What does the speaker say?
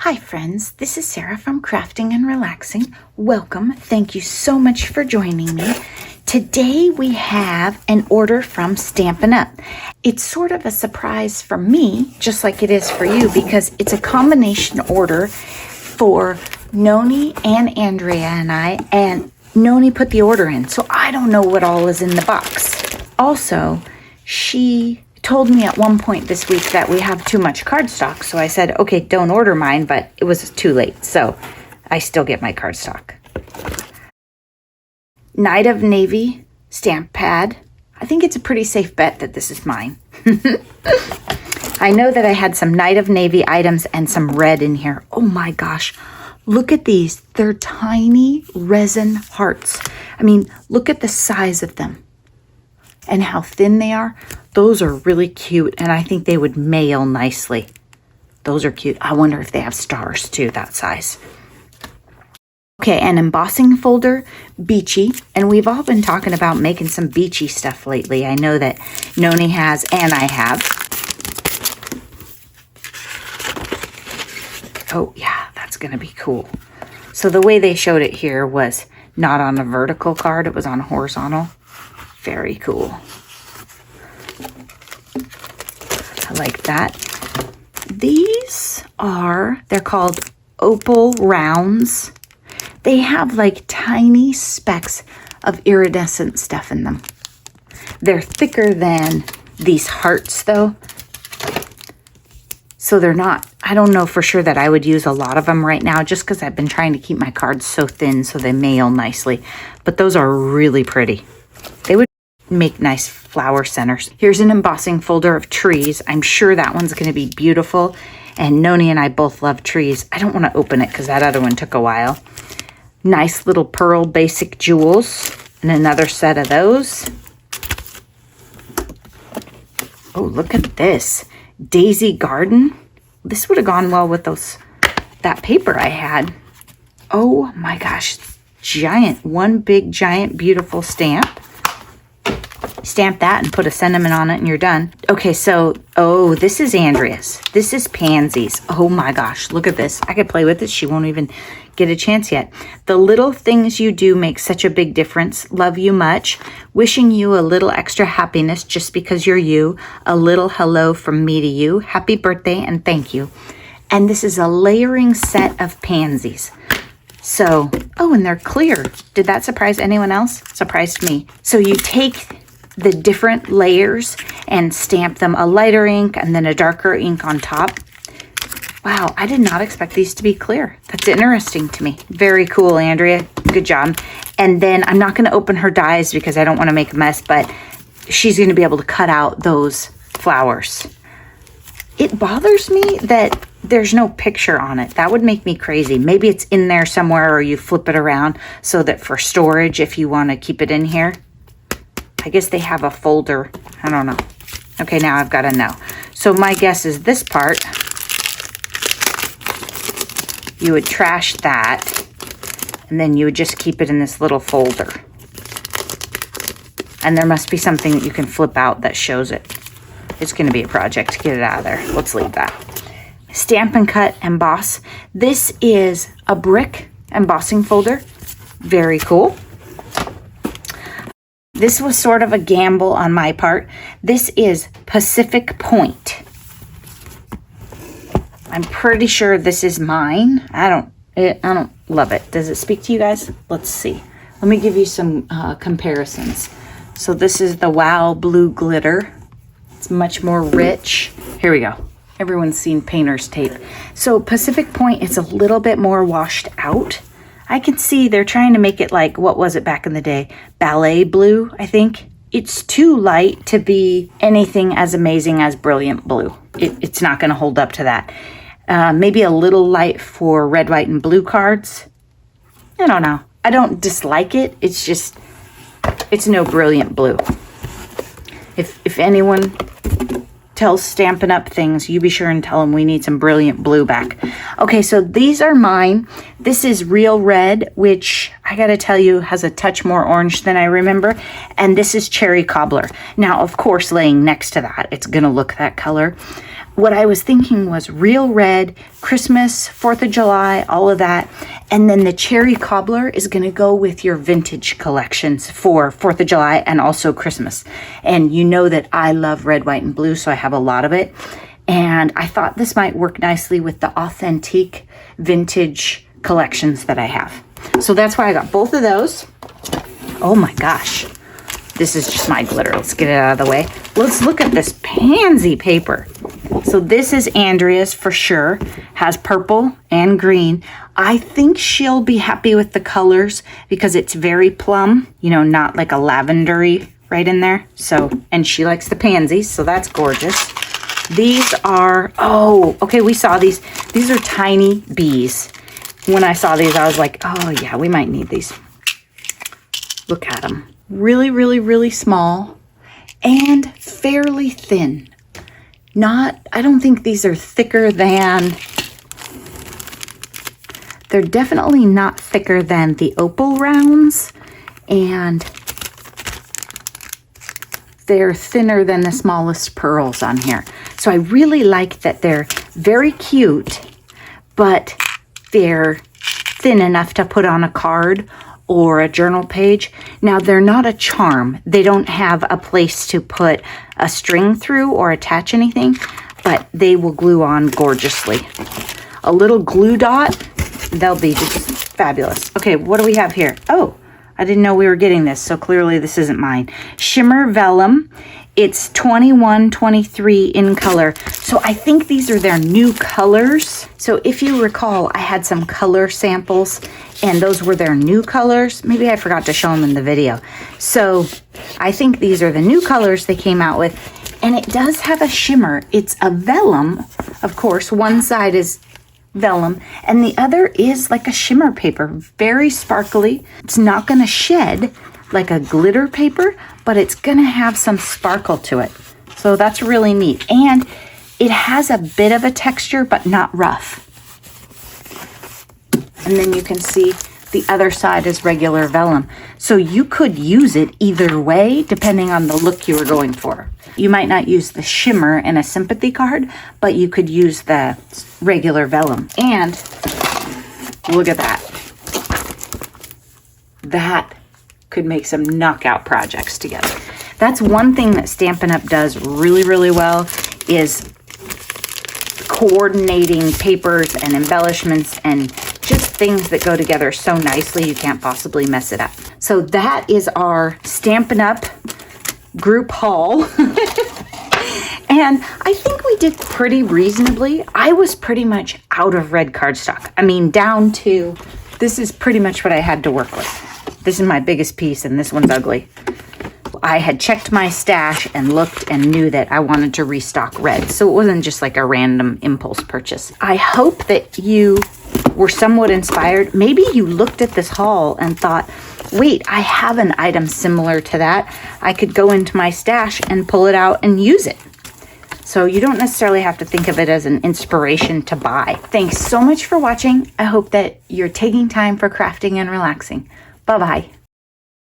Hi friends, this is Sarah from Crafting and Relaxing. Welcome. Thank you so much for joining me. Today we have an order from Stampin' Up. It's sort of a surprise for me, just like it is for you, because it's a combination order for Nonie and Andrea and I, and Nonie put the order in, so I don't know what all is in the box. Also, she told me at one point this week that we have too much cardstock, so I said, okay, don't order mine, but it was too late, so I still get my cardstock. Night of Navy stamp pad. I think it's a pretty safe bet that this is mine. I know that I had some Night of Navy items and some red in here. Oh my gosh, look at these. They're tiny resin hearts. I mean, look at the size of them and how thin they are. Those are really cute, and I think they would mail nicely. Those are cute. I wonder if they have stars too, that size. Okay, an embossing folder, beachy, and we've all been talking about making some beachy stuff lately. I know that Nonie has, and I have. Oh yeah, that's gonna be cool. So the way they showed it here was not on a vertical card, it was on horizontal. Very cool. I like that. These are, they're called opal rounds. They have like tiny specks of iridescent stuff in them. They're thicker than these hearts though. So they're not, I don't know for sure that I would use a lot of them right now just because I've been trying to keep my cards so thin so they mail nicely. But those are really pretty. They would make nice flower centers. Here's an embossing folder of trees. I'm sure that one's going to be beautiful. And Nonie and I both love trees. I don't want to open it because that other one took a while. Nice little pearl basic jewels. And another set of those. Oh, look at this. Daisy Garden. This would have gone well with that paper I had. Oh my gosh. Giant. One big giant beautiful stamp. Stamp that and put a sentiment on it and you're done. Okay, so, oh, this is Andrea's. This is Pansies. Oh my gosh, look at this. I could play with it. She won't even get a chance yet. The little things you do make such a big difference. Love you much. Wishing you a little extra happiness just because you're you. A little hello from me to you. Happy birthday and thank you. And this is a layering set of pansies. So, oh, and they're clear. Did that surprise anyone else? Surprised me. So you take the different layers and stamp them a lighter ink and then a darker ink on top. Wow, I did not expect these to be clear. That's interesting to me. Very cool, Andrea. Good job. And then I'm not going to open her dies because I don't want to make a mess, but she's going to be able to cut out those flowers. It bothers me that there's no picture on it. That would make me crazy. Maybe it's in there somewhere or you flip it around so that for storage, if you want to keep it in here. I guess they have a folder. I don't know. Okay, now I've got to know. So my guess is this part, you would trash that, and then you would just keep it in this little folder. And there must be something that you can flip out that shows it. It's going to be a project to get it out of there. Let's leave that. Stampin' Cut Emboss. This is a brick embossing folder. Very cool. This was sort of a gamble on my part. This is Pacific Point. I'm pretty sure this is mine. I don't love it. Does it speak to you guys? Let's see. Let me give you some comparisons. So this is the Wow Blue Glitter. It's much more rich. Here we go. Everyone's seen painter's tape. So Pacific Point is a little bit more washed out. I can see they're trying to make it like, what was it back in the day? Ballet blue, I think. It's too light to be anything as amazing as brilliant blue. It's not going to hold up to that. Maybe a little light for red, white, and blue cards. I don't know. I don't dislike it. It's just, it's no brilliant blue. If anyone tells Stampin' Up things, you be sure and tell them we need some brilliant blue back. Okay, so these are mine. This is Real Red, which I gotta tell you has a touch more orange than I remember. And this is Cherry Cobbler. Now, of course, laying next to that, it's gonna look that color. What I was thinking was Real Red, Christmas, 4th of July, all of that. And then the Cherry Cobbler is going to go with your vintage collections for 4th of July and also Christmas. And you know that I love red, white, and blue, so I have a lot of it. And I thought this might work nicely with the authentic vintage collections that I have. So that's why I got both of those. Oh my gosh. This is just my glitter. Let's get it out of the way. Let's look at this pansy paper. So this is Andrea's for sure. Has purple and green. I think she'll be happy with the colors because it's very plum, you know, not like a lavendery right in there. So, and she likes the pansies, so that's gorgeous. These are, oh, okay, we saw these. These are tiny bees. When I saw these, I was like, oh yeah, we might need these. Look at them. Really, really, really small and fairly thin. I don't think these are thicker than, they're definitely not thicker than the opal rounds, and they're thinner than the smallest pearls on here. So I really like that they're very cute, but they're thin enough to put on a card or a journal page. Now, they're not a charm. They don't have a place to put a string through or attach anything, but they will glue on gorgeously. A little glue dot, they'll be just fabulous. Okay, what do we have here? Oh, I didn't know we were getting this, so clearly this isn't mine. Shimmer Vellum. It's 21-23 in color. So I think these are their new colors. So if you recall, I had some color samples and those were their new colors. Maybe I forgot to show them in the video. So I think these are the new colors they came out with. And it does have a shimmer. It's a vellum, of course. One side is vellum and the other is like a shimmer paper. Very sparkly. It's not going to shed like a glitter paper, but it's going to have some sparkle to it. So that's really neat. And it has a bit of a texture, but not rough. And then you can see the other side is regular vellum. So you could use it either way, depending on the look you were going for. You might not use the shimmer in a sympathy card, but you could use the regular vellum. And look at that. That could make some knockout projects together. That's one thing that Stampin' Up does really, really well, is coordinating papers and embellishments and just things that go together so nicely you can't possibly mess it up. So that is our Stampin' Up group haul. And I think we did pretty reasonably. I was pretty much out of red cardstock. I mean, down to, this is pretty much what I had to work with. This is my biggest piece, and this one's ugly. I had checked my stash and looked and knew that I wanted to restock red. So it wasn't just like a random impulse purchase. I hope that you were somewhat inspired. Maybe you looked at this haul and thought, wait, I have an item similar to that. I could go into my stash and pull it out and use it. So you don't necessarily have to think of it as an inspiration to buy. Thanks so much for watching. I hope that you're taking time for crafting and relaxing. Bye-bye.